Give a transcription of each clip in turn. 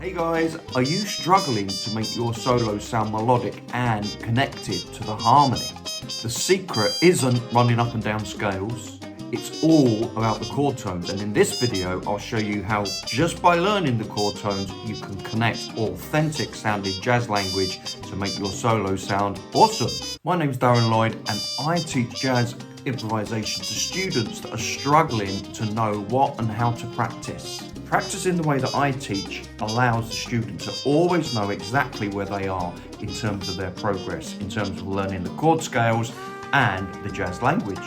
Hey guys, are you struggling to make your solo sound melodic and connected to the harmony? The secret isn't running up and down scales, it's all about the chord tones, and in this video I'll show you how just by learning the chord tones you can connect authentic sounding jazz language to make your solo sound awesome. My name's Darren Lloyd and I teach jazz improvisation to students that are struggling to know what and how to practice. Practicing the way that I teach allows the student to always know exactly where they are in terms of their progress, in terms of learning the chord scales and the jazz language.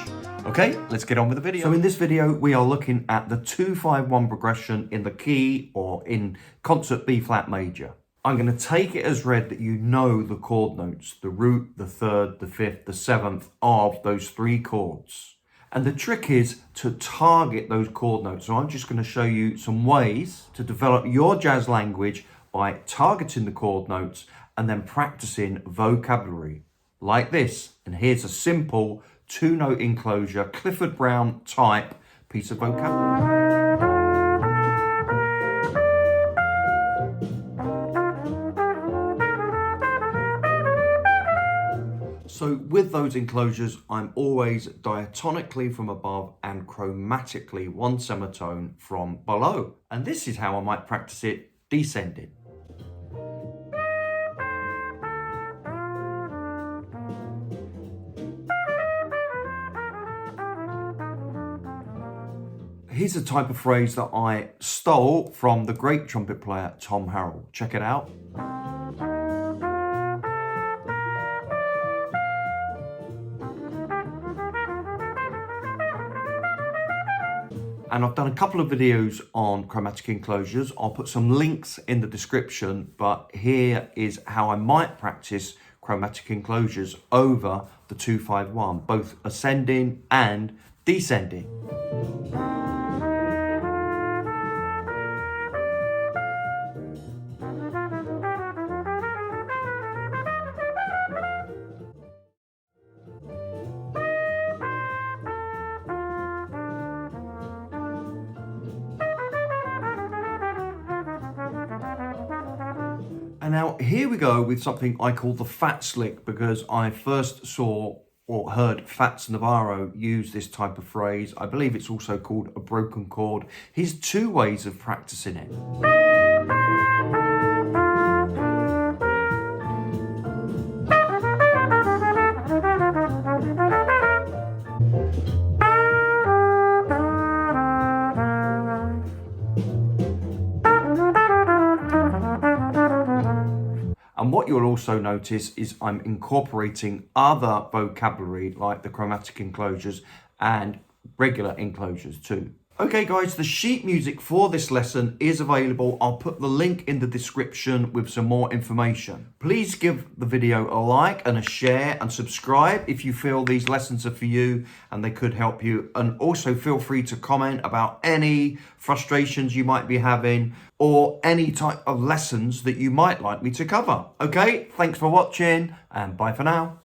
Okay, let's get on with the video. So in this video, we are looking at the 2-5-1 progression in the key or in concert B flat major. I'm going to take it as read that you know the chord notes, the root, the third, the fifth, the seventh of those three chords. And the trick is to target those chord notes. So I'm just going to show you some ways to develop your jazz language by targeting the chord notes and then practicing vocabulary like this. And here's a simple 2-note enclosure, Clifford Brown type piece of vocabulary. So with those enclosures, I'm always diatonically from above and chromatically one semitone from below. And this is how I might practice it descending. Here's a type of phrase that I stole from the great trumpet player Tom Harrell. Check it out. And I've done a couple of videos on chromatic enclosures. I'll put some links in the description, but here is how I might practice chromatic enclosures over the 2-5-1, both ascending and descending. And now here we go with something I call the Fats lick, because I first saw or heard Fats Navarro use this type of phrase. I believe it's also called a broken chord. Here's two ways of practicing it. And what you'll also notice is I'm incorporating other vocabulary like the chromatic enclosures and regular enclosures too. Okay guys, the sheet music for this lesson is available. I'll put the link in the description with some more information. Please give the video a like and a share and subscribe if you feel these lessons are for you and they could help you. And also feel free to comment about any frustrations you might be having or any type of lessons that you might like me to cover. Okay, thanks for watching and bye for now.